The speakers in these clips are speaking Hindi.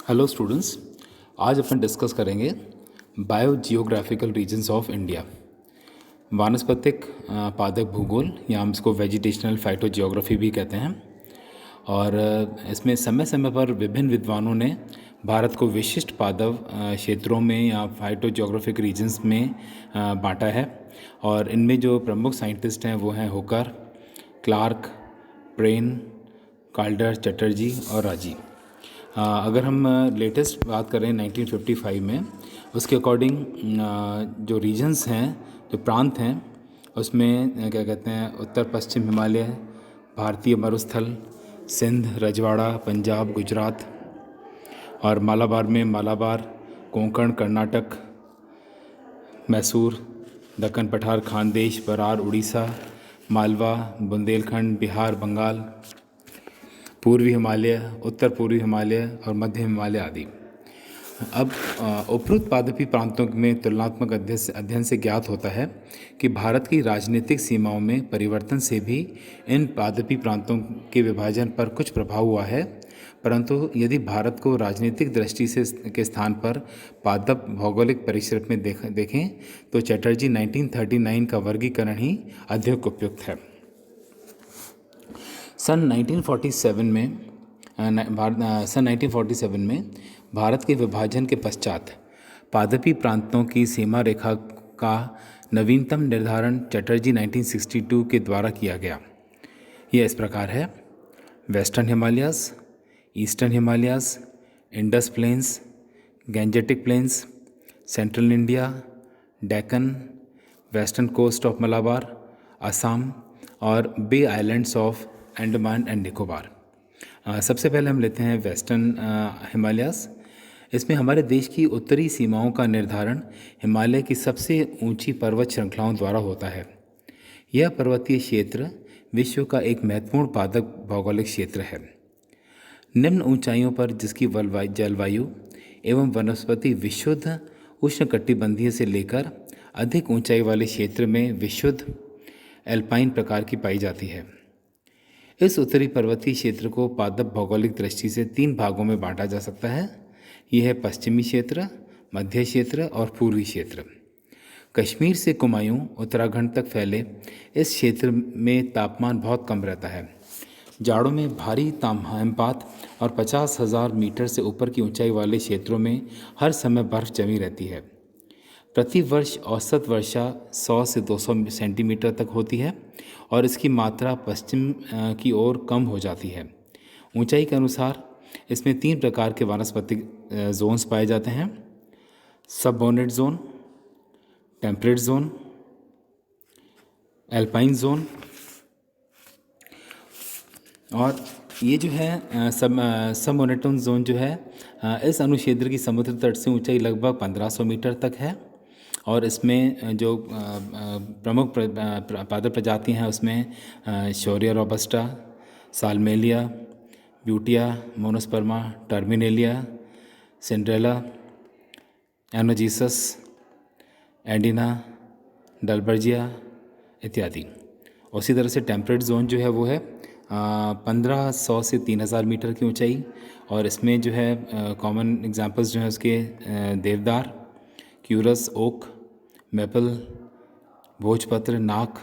हेलो स्टूडेंट्स, आज अपन डिस्कस करेंगे bio geographical regions of India. वानस्पतिक पादप भूगोल या हम इसको वेजिटेशनल फाइटो जियोग्राफी भी कहते हैं। और इसमें समय समय पर विभिन्न विद्वानों ने भारत को विशिष्ट पादप क्षेत्रों में या फाइटो जियोग्राफिक रीजन्स में बांटा है। और इनमें जो प्रमुख साइंटिस्ट हैं वो हैं Hooker, Clarke, Prain, Calder, Chatterjee और राजी। अगर हम लेटेस्ट बात करें 1955 में, उसके अकॉर्डिंग जो रीजन्स हैं, जो प्रांत हैं, उसमें क्या कहते हैं, उत्तर पश्चिम हिमालय, भारतीय मरुस्थल, सिंध, रजवाड़ा, पंजाब, गुजरात, और मालाबार में मालाबार, कोंकण, कर्नाटक, मैसूर, दक्कन पठार, खानदेश, बरार, उड़ीसा, मालवा, बुंदेलखंड, बिहार, बंगाल, पूर्वी हिमालय, उत्तर पूर्वी हिमालय और मध्य हिमालय आदि। अब उपरोक्त पादपी प्रांतों में तुलनात्मक अध्ययन से ज्ञात होता है कि भारत की राजनीतिक सीमाओं में परिवर्तन से भी इन पादपी प्रांतों के विभाजन पर कुछ प्रभाव हुआ है। परंतु यदि भारत को राजनीतिक दृष्टि से के स्थान पर पादप भौगोलिक परिसर में देखें तो चटर्जी 1939 का वर्गीकरण ही अधिक उपयुक्त है। सन 1947 में भारत के विभाजन के पश्चात पादपी प्रांतों की सीमा रेखा का नवीनतम निर्धारण चटर्जी 1962 के द्वारा किया गया। यह इस प्रकार है: western Himalayas, eastern Himalayas, Indus plains, Gangetic plains, central India, Deccan, western coast of Malabar, Assam और bay islands of Andaman and Nicobar. सबसे पहले हम लेते हैं वेस्टर्न हिमालयाज़। इसमें हमारे देश की उत्तरी सीमाओं का निर्धारण हिमालय की सबसे ऊंची पर्वत श्रृंखलाओं द्वारा होता है। यह पर्वतीय क्षेत्र विश्व का एक महत्वपूर्ण पादप भौगोलिक क्षेत्र है। निम्न ऊंचाइयों पर जिसकी जलवायु एवं वनस्पति विशुद्ध उष्णकटिबंधीय से लेकर अधिक ऊंचाई वाले क्षेत्र में विशुद्ध एल्पाइन प्रकार की पाई जाती है। इस उत्तरी पर्वतीय क्षेत्र को पादप भौगोलिक दृष्टि से 3 भागों में बांटा जा सकता है। यह है पश्चिमी क्षेत्र, मध्य क्षेत्र और पूर्वी क्षेत्र। कश्मीर से कुमायूं उत्तराखंड तक फैले इस क्षेत्र में तापमान बहुत कम रहता है। जाड़ों में भारी हिमपात और 50,000 मीटर से ऊपर की ऊंचाई वाले क्षेत्रों में हर समय बर्फ जमी रहती है। प्रति वर्ष औसत वर्षा 100 से 200 सेंटीमीटर तक होती है और इसकी मात्रा पश्चिम की ओर कम हो जाती है। ऊंचाई के अनुसार इसमें 3 प्रकार के वानस्पतिक जोन्स पाए जाते हैं: submoderate zone, temperate zone, alpine zone. और ये जो है सबमॉडरेट जोन जो है, इस अनुक्षेत्र की समुद्र तट से ऊंचाई लगभग 1500 मीटर तक है। और इसमें जो प्रमुख पादप प्रजातियाँ हैं उसमें Shorea robusta, Salmalia, Butea, monosperma, Terminalia, सिंड्रेला, एनोजीसस, एंडिना, डलबर्जिया इत्यादि। उसी तरह से टेम्परेट जोन जो है वो है 1500 से 3000 मीटर की ऊंचाई। और इसमें जो है कॉमन एग्जांपल्स जो हैं उसके देवदार, क्यूरस, ओक, मेपल, भोजपत्र, नाक,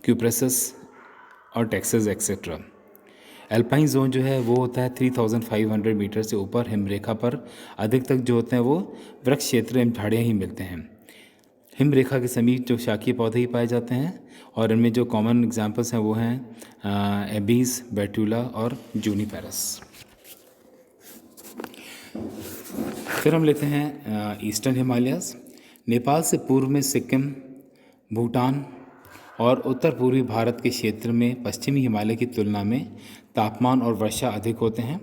क्यूप्रेसस और टेक्सास एक्सेट्रा। एल्पाइन जोन जो है वो होता है 3500 मीटर से ऊपर हिमरेखा पर। अधिक तक जो होते हैं वो वृक्ष क्षेत्र एवं झाड़ियाँ ही मिलते हैं। हिमरेखा के समीप जो शाकीय पौधे ही पाए जाते हैं। और इनमें जो कॉमन एग्जांपल्स हैं वो हैं एबीस, बेट्यूला और जूनिपेरस। फिर हम लेते हैं ईस्टर्न हिमालयाज़। नेपाल से पूर्व में सिक्किम, भूटान और उत्तर पूर्वी भारत के क्षेत्र में पश्चिमी हिमालय की तुलना में तापमान और वर्षा अधिक होते हैं।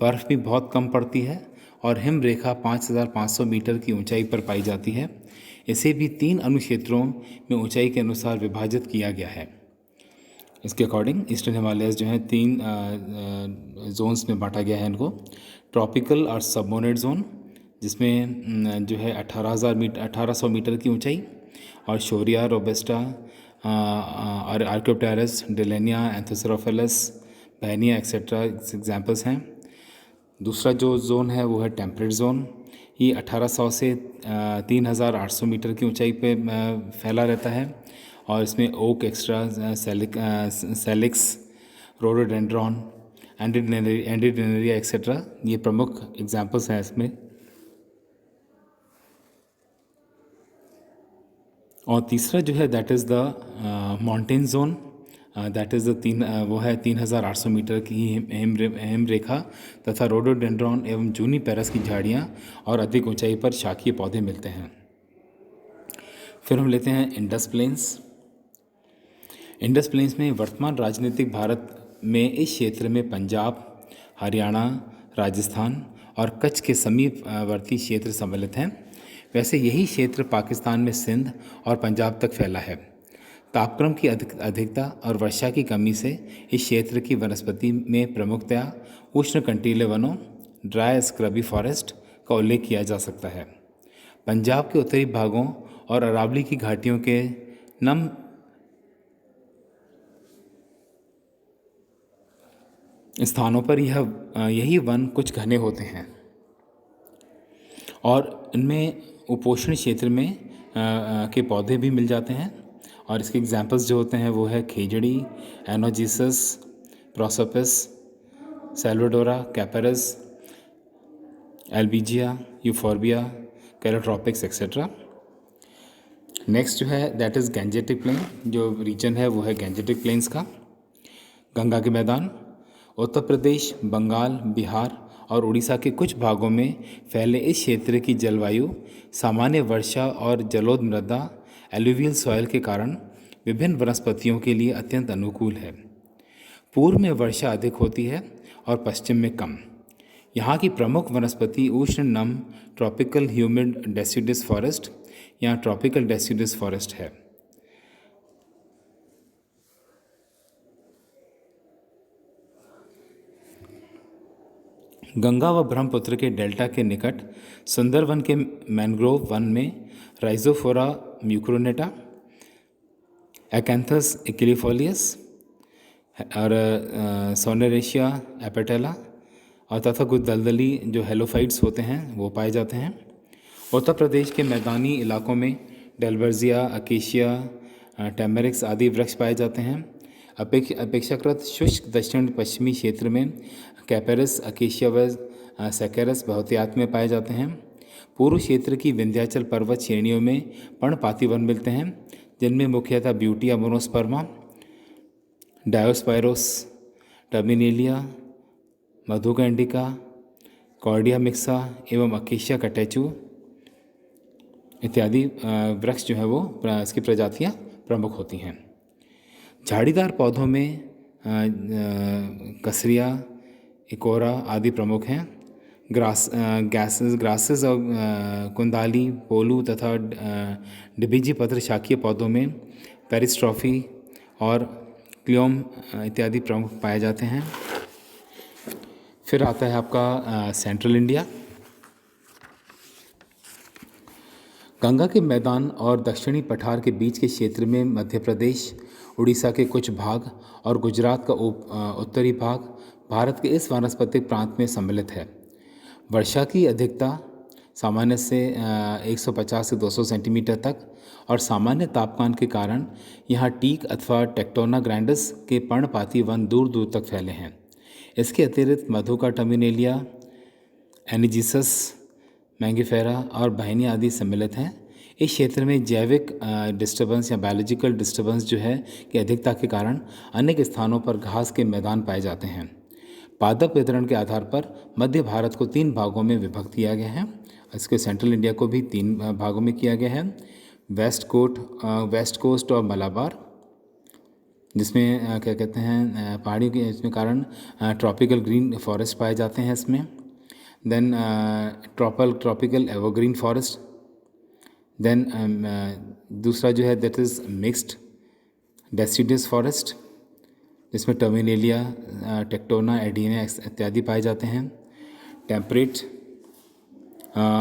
बर्फ़ भी बहुत कम पड़ती है और हिम रेखा 5500 मीटर की ऊंचाई पर पाई जाती है। इसे भी 3 अनुक्षेत्रों में ऊंचाई के अनुसार विभाजित किया गया है। इसके अकॉर्डिंग ईस्टर्न हिमालयस जो हैं 3 जोन्स में बांटा गया है इनको। ट्रॉपिकल और सबमॉडरेट जोन, जिसमें जो है 1800 मीटर की ऊंचाई, और शौर्या, रोबस्टा और आर्क्योप्टेरस, डेलेनिया, एंथोसेरोफिलस, बहनिया एक्सेट्रा एग्जाम्पल्स हैं। दूसरा जो जोन है वो है टेम्परेट जोन। ये 1800 से 3800 मीटर की ऊंचाई पे फैला रहता है और इसमें ओक एक्स्ट्रा, सेलिक्स, रोडोडेंड्रॉन, एंडीडेनेरिया एक्सेट्रा ये प्रमुख एग्जाम्पल्स हैं इसमें। और तीसरा जो है that is the mountain zone. That is the वो है 3800 मीटर की हिम रेखा तथा रोडोडेंड्रॉन एवं जूनिपेरस की झाड़ियाँ और अधिक ऊंचाई पर शाखीय पौधे मिलते हैं। फिर हम लेते हैं इंडस प्लेन्स। इंडस प्लेन्स में वर्तमान राजनीतिक भारत में इस क्षेत्र में पंजाब, हरियाणा, राजस्थान और कच्छ के समीपवर्ती क्षेत्र सम्मिलित हैं। वैसे यही क्षेत्र पाकिस्तान में सिंध और पंजाब तक फैला है। तापक्रम की अधिकता और वर्षा की कमी से इस क्षेत्र की वनस्पति में प्रमुखतया उष्णकटिबंधीय वनों, ड्राई स्क्रबी फॉरेस्ट का उल्लेख किया जा सकता है। पंजाब के उत्तरी भागों और अरावली की घाटियों के नम स्थानों पर यही वन कुछ घने होते हैं और इनमें उपोष्ण क्षेत्र में के पौधे भी मिल जाते हैं। और इसके एग्जांपल्स जो होते हैं वो है खेजड़ी, एनोजीसस, प्रोसोपिस, सेल्वाडोरा, कैपेरस, एल्बीजिया, यूफोर्बिया, कैलोट्रोपिक्स एक्सेट्रा। नेक्स्ट जो है दैट इज़ गैंजेटिक प्लेन। जो रीजन है वो है गैंजेटिक प्लेन्स का। गंगा के मैदान उत्तर प्रदेश, बंगाल, बिहार और उड़ीसा के कुछ भागों में फैले इस क्षेत्र की जलवायु सामान्य वर्षा और जलोढ़ मृदा, एलुवियल सॉइल के कारण विभिन्न वनस्पतियों के लिए अत्यंत अनुकूल है। पूर्व में वर्षा अधिक होती है और पश्चिम में कम। यहाँ की प्रमुख वनस्पति उष्ण नम ट्रॉपिकल ह्यूमिड डेसिडस फॉरेस्ट या ट्रॉपिकल डेसिडस फॉरेस्ट है। गंगा व ब्रह्मपुत्र के डेल्टा के निकट सुंदरवन के मैंग्रोव वन में राइजोफोरा म्यूक्रोनेटा, एकेंथस इक्विलिफोलियस और सोनेरेशिया एपेटेला और तथा कुछ दलदली जो हेलोफाइट्स होते हैं वो पाए जाते हैं। उत्तर प्रदेश के मैदानी इलाकों में डेलबर्जिया, अकेशिया, टेमेरिक्स आदि वृक्ष पाए जाते हैं। अपेक्षाकृत शुष्क दक्षिण पश्चिमी क्षेत्र में कैपेरस, अकेशिया व सैकेरस बहुतायत में पाए जाते हैं। पूर्व क्षेत्र की विंध्याचल पर्वत श्रेणियों में पर्णपाती वन मिलते हैं जिनमें मुख्यतः ब्यूटिया मोनोस्पर्मा, डायोस्पायरोस, टर्मिनेलिया, मधुका इंडिका, कॉर्डिया मिक्सा एवं अकेशिया कटेचू इत्यादि वृक्ष जो है वो इसकी प्रजातियाँ प्रमुख होती हैं। झाड़ीदार पौधों में कसरिया, इकोरा आदि प्रमुख हैं। ग्रासेस और कुंदाली, पोलू तथा डिबिजी पत्र शाकीय पौधों में पेरिस्ट्रॉफी और क्लियोम इत्यादि प्रमुख पाए जाते हैं। फिर आता है आपका सेंट्रल इंडिया। गंगा के मैदान और दक्षिणी पठार के बीच के क्षेत्र में मध्य प्रदेश, उड़ीसा के कुछ भाग और गुजरात का उत्तरी भाग भारत के इस वानस्पतिक प्रांत में सम्मिलित है। वर्षा की अधिकता सामान्य से 150 से 200 सेंटीमीटर तक और सामान्य तापमान के कारण यहाँ टीक अथवा टेक्टोना ग्रैंडिस के पर्णपाती वन दूर दूर तक फैले हैं। इसके अतिरिक्त मधुका टर्मिनेलिया, एनिजिसस, मैंगिफेरा और बहनिया आदि सम्मिलित हैं। इस क्षेत्र में जैविक डिस्टर्बेंस या बायोलॉजिकल डिस्टर्बेंस जो है कि अधिकता के कारण अनेक स्थानों पर घास के मैदान पाए जाते हैं। पादप वितरण के आधार पर मध्य भारत को 3 भागों में विभक्त किया गया है। इसके सेंट्रल इंडिया को भी 3 भागों में किया गया है। वेस्ट कोस्ट और मलाबार, जिसमें क्या कहते हैं पहाड़ियों के इसमें कारण ट्रॉपिकल ग्रीन फॉरेस्ट पाए जाते हैं इसमें। Then tropical evergreen forest. Then दूसरा जो है that is mixed deciduous forest, जिसमें टर्मिनेलिया, टेक्टोना, एडीना इत्यादि पाए जाते हैं। टेम्परेट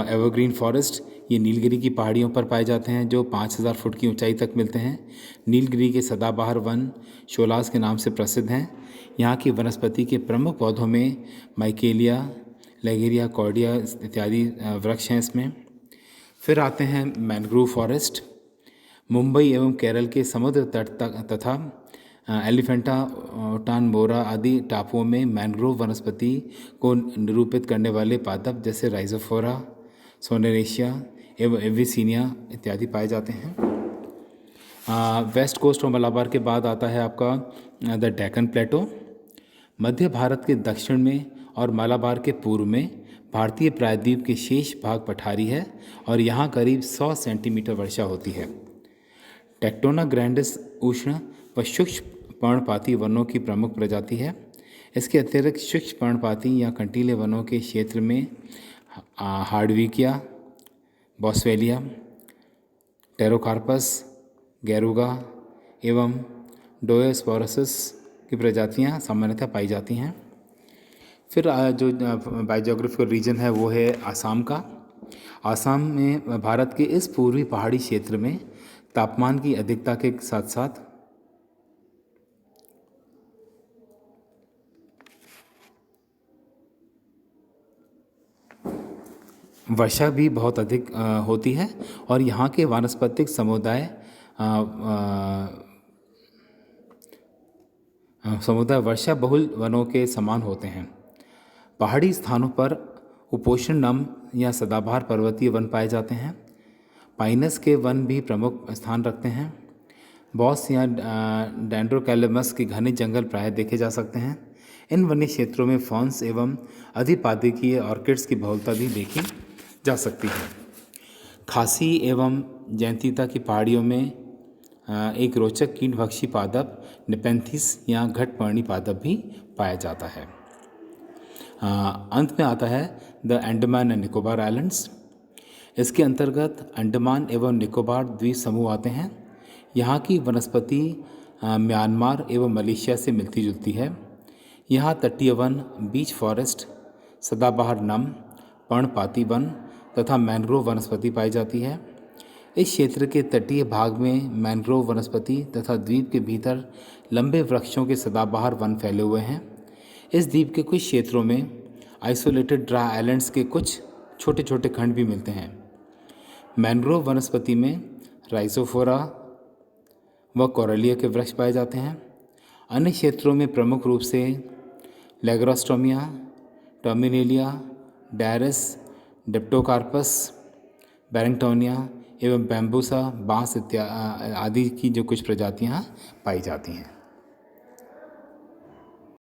एवरग्रीन फॉरेस्ट ये नीलगिरी की पहाड़ियों पर पाए जाते हैं जो 5000 फुट की ऊंचाई तक मिलते हैं। नीलगिरी के सदाबहार वन शोलास के नाम से प्रसिद्ध हैं। यहाँ की वनस्पति के प्रमुख पौधों में माइकेलिया, लेगेरिया, कॉर्डिया इत्यादि वृक्ष हैं इसमें। फिर आते हैं मैंग्रोव फॉरेस्ट। मुंबई एवं केरल के समुद्र तट तथा एलिफेंटा, टानमोरा आदि टापुओं में मैंग्रोव वनस्पति को निरूपित करने वाले पादप जैसे राइजोफोरा, सोनेरेशिया एवं एविसिनिया इत्यादि पाए जाते हैं। वेस्ट कोस्ट और मलाबार के बाद आता है आपका द डेक्कन प्लेटो। मध्य भारत के दक्षिण में और मलाबार के पूर्व में भारतीय प्रायद्वीप के शेष भाग पठारी है और यहाँ करीब 100 सेंटीमीटर वर्षा होती है। टेक्टोना ग्रैंडिस उष्ण व शुष्क पर्णपाती वनों की प्रमुख प्रजाति है। इसके अतिरिक्त शुष्क पर्णपाती या कंटीले वनों के क्षेत्र में हार्डविकिया, बॉस्वेलिया, टेरोकार्पस, गैरुगा एवं डोयोस्पोरोसिस की प्रजातियां सामान्यतः पाई जाती हैं। फिर जो बायोजियोग्राफिकल रीजन है वो है आसाम का। आसाम में भारत के इस पूर्वी पहाड़ी क्षेत्र में तापमान की अधिकता के साथ साथ वर्षा भी बहुत अधिक होती है और यहाँ के वानस्पतिक समुदाय वर्षा बहुल वनों के समान होते हैं। पहाड़ी स्थानों पर उपोष्ण नम या सदाबहार पर्वतीय वन पाए जाते हैं। पाइनस के वन भी प्रमुख स्थान रखते हैं। बॉस या डेंड्रोकैलेमस के घने जंगल प्रायः देखे जा सकते हैं। इन वन्य क्षेत्रों में फॉन्स एवं अधिपादकीय ऑर्किड्स की बहुलता भी देखी जा सकती है। खासी एवं जैंतीता की पहाड़ियों में एक रोचक कीटभक्षी पादप नेपेंथिस या घटपर्णी पादप भी पाया जाता है। अंत में आता है the Andaman and Nicobar islands. इसके अंतर्गत अंडमान एवं निकोबार द्वीप समूह आते हैं। यहाँ की वनस्पति म्यांमार एवं मलेशिया से मिलती जुलती है। यहाँ तटीय वन, बीच फॉरेस्ट, सदाबहार नम, पर्णपाती वन तथा मैंग्रोव वनस्पति पाई जाती है। इस क्षेत्र के तटीय भाग में मैंग्रोव वनस्पति तथा द्वीप के भीतर लंबे वृक्षों के सदाबहार वन फैले हुए हैं। इस द्वीप के कुछ क्षेत्रों में आइसोलेटेड ड्राई आइलैंड्स के कुछ छोटे छोटे खंड भी मिलते हैं। मैंग्रोव वनस्पति में राइजोफोरा व कोरलिया के वृक्ष पाए जाते हैं। अन्य क्षेत्रों में प्रमुख रूप से लेग्रोस्टोमिया, टर्मिनेलिया, डायरस, डिप्टोकार्पस, बैरिंगटोनिया एवं बैम्बूसा, बांस इत्यादि की जो कुछ प्रजातियां पाई जाती हैं।